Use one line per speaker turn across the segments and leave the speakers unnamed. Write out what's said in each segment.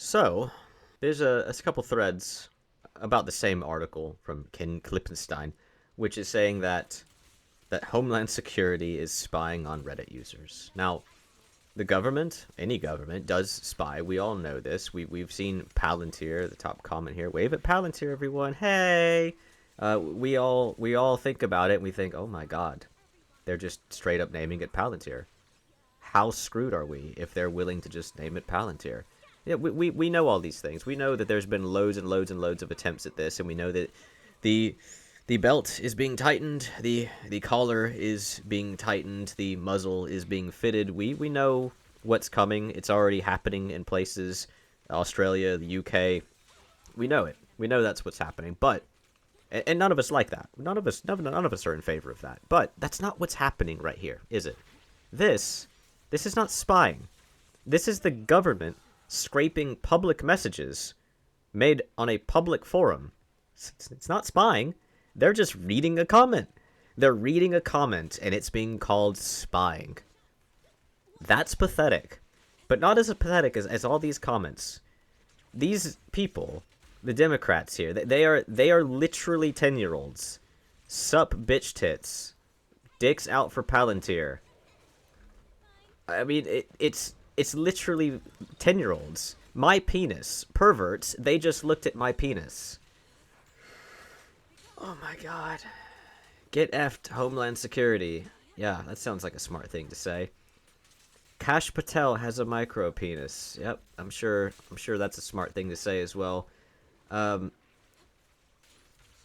So, there's a couple threads about the same article from Ken Klippenstein, which is saying that Homeland Security is spying on Reddit users. Now, the government, any government, does spy. We all know this. We've seen Palantir, the top comment here. Wave at Palantir, everyone. Hey! We all think about it, and we think, oh my god, they're just straight up naming it Palantir. How screwed are we if they're willing to just name it Palantir? Yeah, we know all these things. We know that there's been loads and loads and loads of attempts at this, and we know that the the belt is being tightened, the collar is being tightened, the muzzle is being fitted. We know what's coming. It's already happening in places, Australia, the UK. We know it. We know that's what's happening. But and none of us like that. None of us are in favor of that. But that's not what's happening right here, is it? This is not spying. This is the government scraping public messages made on a public forum. It's not spying. They're just reading a comment. They're reading a comment, and it's being called spying. That's pathetic. But not as pathetic as all these comments. These people, the Democrats here, they are literally 10-year-olds. Sup bitch tits. Dicks out for Palantir. I mean, it's literally 10-year-olds. My penis. Perverts. They just looked at my penis. Oh my god. Get effed, Homeland Security. Yeah, that sounds like a smart thing to say. Kash Patel has a micro penis. Yep, I'm sure that's a smart thing to say as well.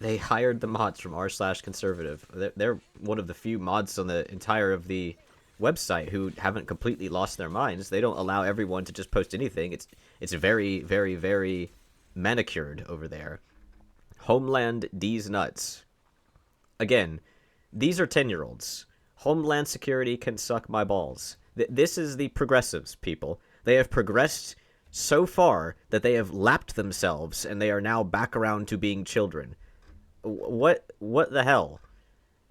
They hired the mods from r/conservative. They're one of the few mods on the entire of the website who haven't completely lost their minds. They don't allow everyone to just post anything. It's very, very, very manicured over there. Homeland D's nuts. Again, these are 10-year-olds. Homeland Security can suck my balls. This is the progressives, people. They have progressed so far that they have lapped themselves, and they are now back around to being children. What the hell?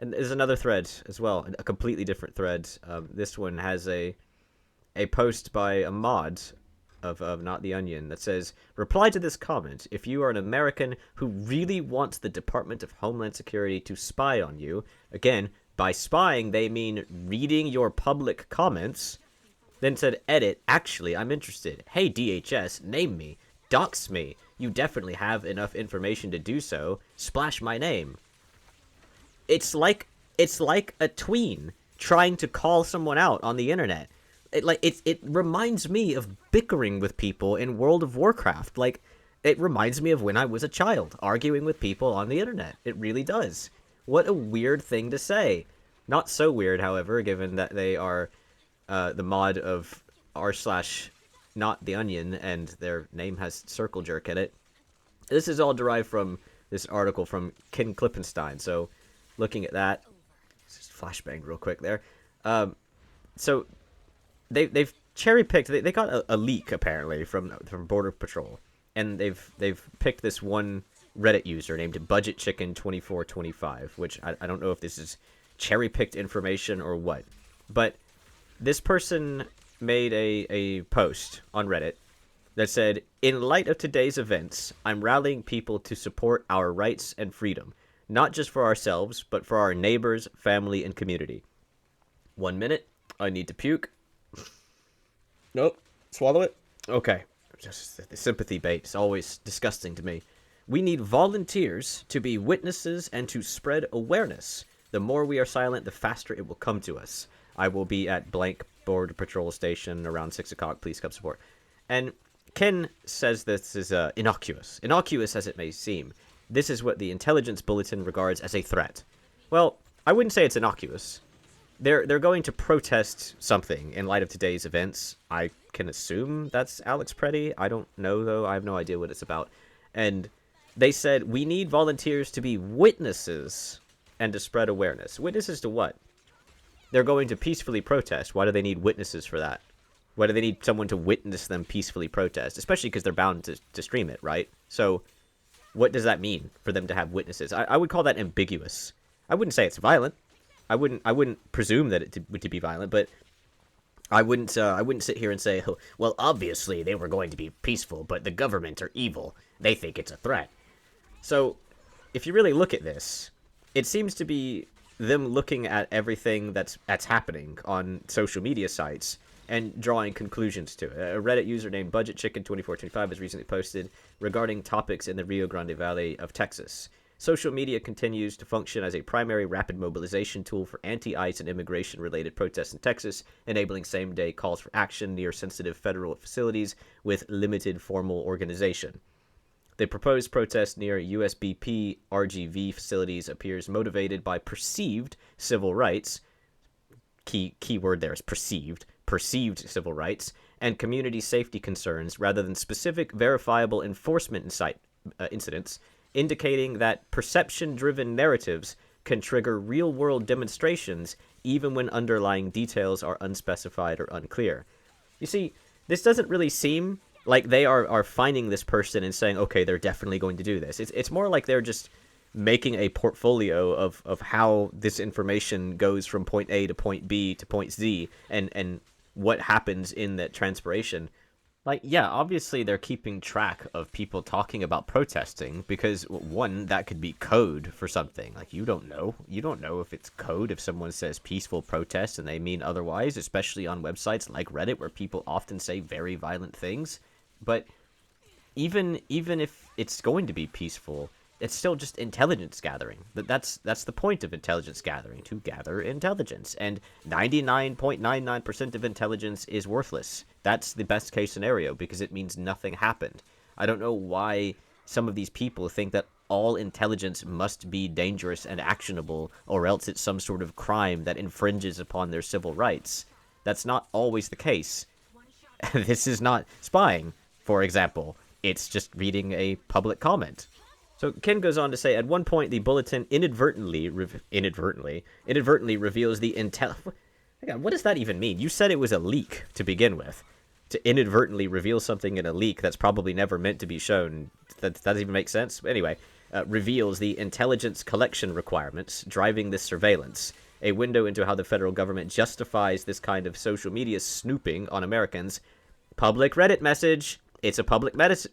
And there's another thread as well, a completely different thread. This one has a post by a mod of Not the Onion that says, reply to this comment if you are an American who really wants the Department of Homeland Security to spy on you. Again, by spying, they mean reading your public comments. Then said, edit, actually, I'm interested. Hey, DHS, name me. Dox me. You definitely have enough information to do so. Splash my name. It's like a tween trying to call someone out on the internet. It reminds me of bickering with people in World of Warcraft. Like, it reminds me of when I was a child, arguing with people on the internet. It really does. What a weird thing to say. Not so weird, however, given that they are the mod of r/Not the Onion, and their name has circle jerk in it. This is all derived from this article from Ken Klippenstein. So, looking at that, just flashbanged real quick there. So they've cherry picked. They got a leak apparently from Border Patrol, and they've picked this one Reddit user named Budget Chicken 2425, which I don't know if this is cherry picked information or what, but this person made a post on Reddit that said, in light of today's events, I'm rallying people to support our rights and freedom, not just for ourselves, but for our neighbors, family, and community. 1 minute. I need to puke. Nope. Swallow it. Okay. Just the sympathy bait is always disgusting to me. We need volunteers to be witnesses and to spread awareness. The more we are silent, the faster it will come to us. I will be at blank Border Patrol station around 6 o'clock. Please come support. And Ken says this is innocuous. Innocuous as it may seem. This is what the intelligence bulletin regards as a threat. Well, I wouldn't say it's innocuous. They're going to protest something in light of today's events. I can assume that's Alex Preddy. I don't know, though. I have no idea what it's about. And they said, we need volunteers to be witnesses and to spread awareness. Witnesses to what? They're going to peacefully protest. Why do they need witnesses for that? Why do they need someone to witness them peacefully protest? Especially because they're bound to stream it, right? So what does that mean for them to have witnesses? I would call that ambiguous. I wouldn't say it's violent. I wouldn't presume that it would be violent, but I wouldn't sit here and say, oh, well, obviously they were going to be peaceful, but the government are evil. They think it's a threat. So, if you really look at this, it seems to be them looking at everything that's happening on social media sites and drawing conclusions to it. A Reddit user named BudgetChicken2425 has recently posted regarding topics in the Rio Grande Valley of Texas. Social media continues to function as a primary rapid mobilization tool for anti-ICE and immigration-related protests in Texas, enabling same-day calls for action near sensitive federal facilities with limited formal organization. The proposed protest near USBP RGV facilities appears motivated by perceived civil rights. Key word there is perceived civil rights and community safety concerns rather than specific verifiable enforcement incidents, indicating that perception-driven narratives can trigger real-world demonstrations even when underlying details are unspecified or unclear. You see, this doesn't really seem like they are finding this person and saying, okay, they're definitely going to do this. It's more like they're just making a portfolio of how this information goes from point A to point B to point Z and what happens in that transpiration. Like, yeah, obviously they're keeping track of people talking about protesting because, one, that could be code for something. Like, you don't know. You don't know if it's code if someone says peaceful protest and they mean otherwise, especially on websites like Reddit where people often say very violent things. But even if it's going to be peaceful, it's still just intelligence gathering. That's the point of intelligence gathering, to gather intelligence. And 99.99% of intelligence is worthless. That's the best case scenario because it means nothing happened. I don't know why some of these people think that all intelligence must be dangerous and actionable, or else it's some sort of crime that infringes upon their civil rights. That's not always the case. This is not spying, for example. It's just reading a public comment. So Ken goes on to say, at one point, the bulletin inadvertently reveals the intel. What does that even mean? You said it was a leak to begin with. To inadvertently reveal something in a leak that's probably never meant to be shown. That doesn't even make sense. But anyway, reveals the intelligence collection requirements driving this surveillance. A window into how the federal government justifies this kind of social media snooping on Americans. Public Reddit message. It's a public medicine.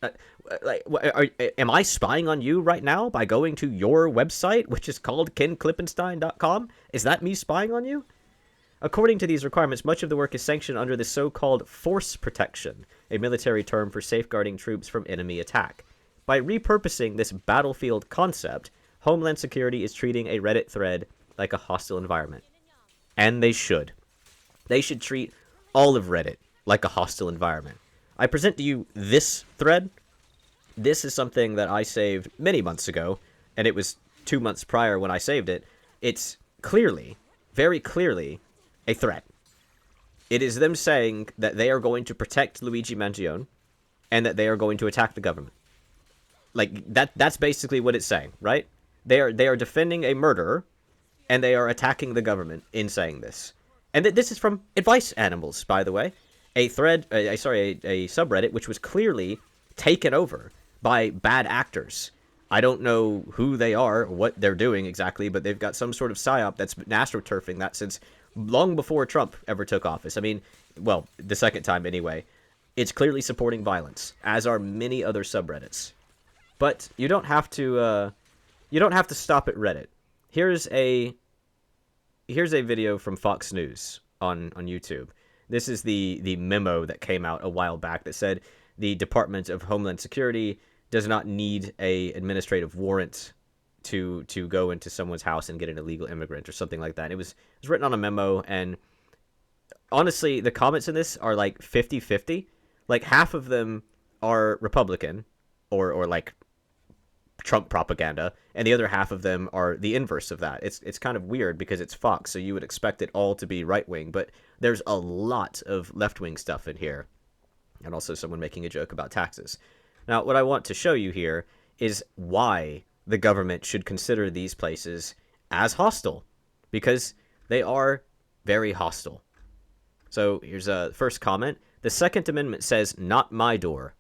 Am I spying on you right now by going to your website, which is called kenklippenstein.com? Is that me spying on you? According to these requirements, much of the work is sanctioned under the so-called force protection, a military term for safeguarding troops from enemy attack. By repurposing this battlefield concept, Homeland Security is treating a Reddit thread like a hostile environment. And they should. They should treat all of Reddit like a hostile environment. I present to you this thread. This is something that I saved many months ago, and it was 2 months prior when I saved it. It's clearly, very clearly, a threat. It is them saying that they are going to protect Luigi Mangione, and that they are going to attack the government. Like, that's basically what it's saying, right? They are defending a murderer, and they are attacking the government in saying this. And this is from Advice Animals, by the way. A subreddit which was clearly taken over by bad actors. I don't know who they are, or what they're doing exactly, but they've got some sort of psyop that's been astroturfing that since long before Trump ever took office. I mean, well, the second time anyway. It's clearly supporting violence, as are many other subreddits. But you don't have to stop at Reddit. Here's a video from Fox News on YouTube. This is the memo that came out a while back that said the Department of Homeland Security does not need a administrative warrant to go into someone's house and get an illegal immigrant or something like that. It was written on a memo, and honestly, the comments in this are like 50-50. Like, half of them are Republican or like Trump propaganda, and the other half of them are the inverse of that. It's kind of weird because it's Fox, so you would expect it all to be right-wing, but there's a lot of left-wing stuff in here, and also someone making a joke about taxes. Now, what I want to show you here is why the government should consider these places as hostile, because they are very hostile. So here's a first comment. The Second Amendment says, "Not my door."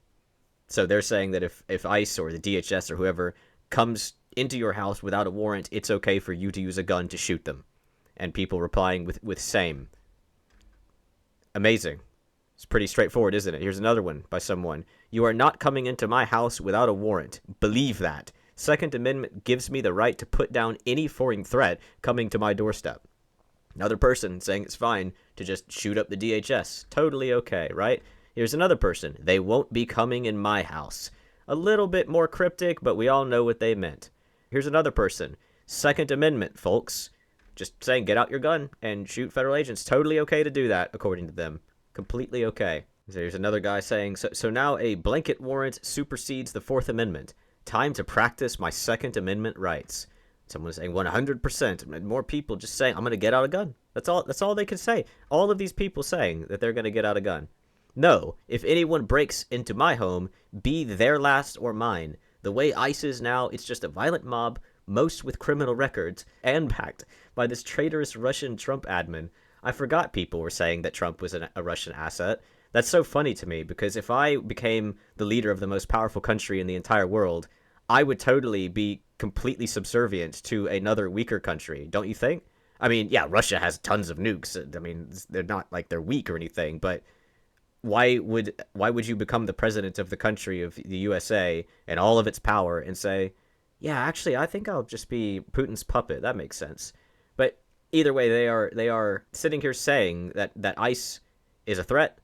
So they're saying that if ICE or the DHS or whoever comes into your house without a warrant, it's okay for you to use a gun to shoot them. And people replying with same. Amazing. It's pretty straightforward, isn't it? Here's another one by someone. You are not coming into my house without a warrant. Believe that. Second Amendment gives me the right to put down any foreign threat coming to my doorstep. Another person saying it's fine to just shoot up the DHS. Totally okay, right? Here's another person. They won't be coming in my house. A little bit more cryptic, but we all know what they meant. Here's another person. Second Amendment, folks. Just saying, get out your gun and shoot federal agents. Totally okay to do that, according to them. Completely okay. There's another guy saying, so now a blanket warrant supersedes the Fourth Amendment. Time to practice my Second Amendment rights. Someone saying 100%. And more people just saying, I'm going to get out a gun. That's all they can say. All of these people saying that they're going to get out a gun. No, if anyone breaks into my home, be their last or mine. The way ICE is now, it's just a violent mob, most with criminal records, and backed by this traitorous Russian Trump admin. I forgot people were saying that Trump was a Russian asset. That's so funny to me, because if I became the leader of the most powerful country in the entire world, I would totally be completely subservient to another weaker country, don't you think? I mean, yeah, Russia has tons of nukes. I mean, they're not like they're weak or anything, but why would you become the president of the country of the USA and all of its power and say, yeah, actually, I think I'll just be Putin's puppet. That makes sense. But either way, they are sitting here saying that ICE is a threat,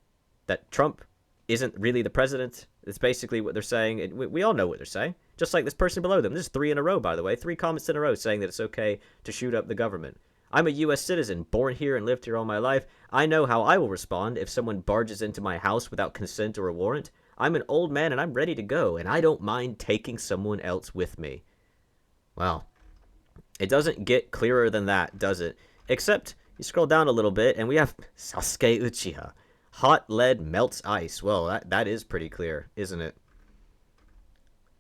that Trump isn't really the president. It's basically what they're saying. We all know what they're saying. Just like this person below them. This is 3 in a row, by the way. 3 comments in a row saying that it's okay to shoot up the government. I'm a U.S. citizen, born here and lived here all my life. I know how I will respond if someone barges into my house without consent or a warrant. I'm an old man and I'm ready to go, and I don't mind taking someone else with me. Well, it doesn't get clearer than that, does it? Except you scroll down a little bit and we have Sasuke Uchiha. Hot lead melts ice. Well, that is pretty clear, isn't it?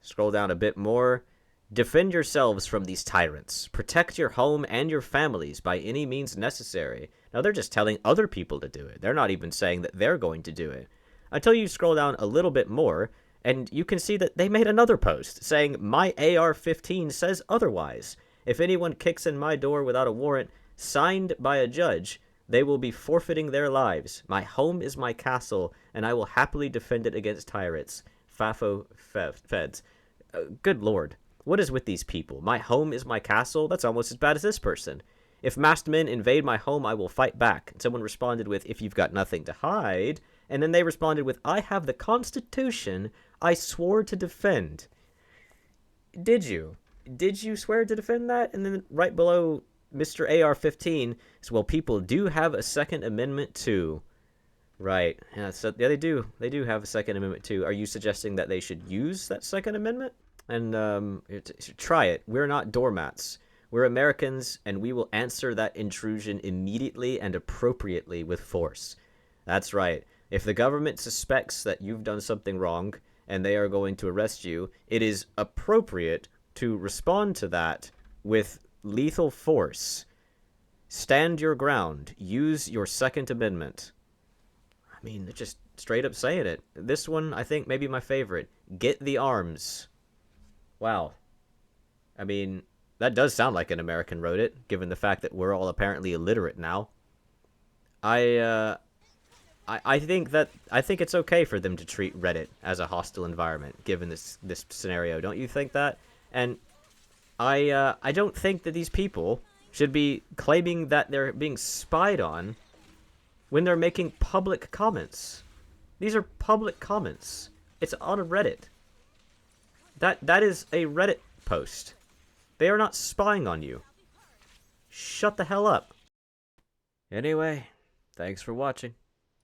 Scroll down a bit more. Defend yourselves from these tyrants. Protect your home and your families by any means necessary. Now, they're just telling other people to do it. They're not even saying that they're going to do it. Until you scroll down a little bit more, and you can see that they made another post saying, my AR-15 says otherwise. If anyone kicks in my door without a warrant signed by a judge, they will be forfeiting their lives. My home is my castle, and I will happily defend it against tyrants. Fafo Feds. Good lord. What is with these people? My home is my castle? That's almost as bad as this person. If masked men invade my home, I will fight back. And someone responded with, if you've got nothing to hide. And then they responded with, I have the Constitution I swore to defend. Did you? Did you swear to defend that? And then right below Mr. AR-15 is, well, people do have a Second Amendment too. Right. Yeah, so, yeah, they do. They do have a Second Amendment too. Are you suggesting that they should use that Second Amendment? And try it. We're not doormats. We're Americans, and we will answer that intrusion immediately and appropriately with force. That's right. If the government suspects that you've done something wrong and they are going to arrest you, it is appropriate to respond to that with lethal force. Stand your ground. Use your Second Amendment. I mean, just straight up saying it. This one, I think, may be my favorite. Get the arms. Wow. I mean, that does sound like an American wrote it, given the fact that we're all apparently illiterate now. I think it's okay for them to treat Reddit as a hostile environment, given this scenario. Don't you think that? And I don't think that these people should be claiming that they're being spied on when they're making public comments. These are public comments. It's on a Reddit. That is a Reddit post. They are not spying on you. Shut the hell up. Anyway, thanks for watching.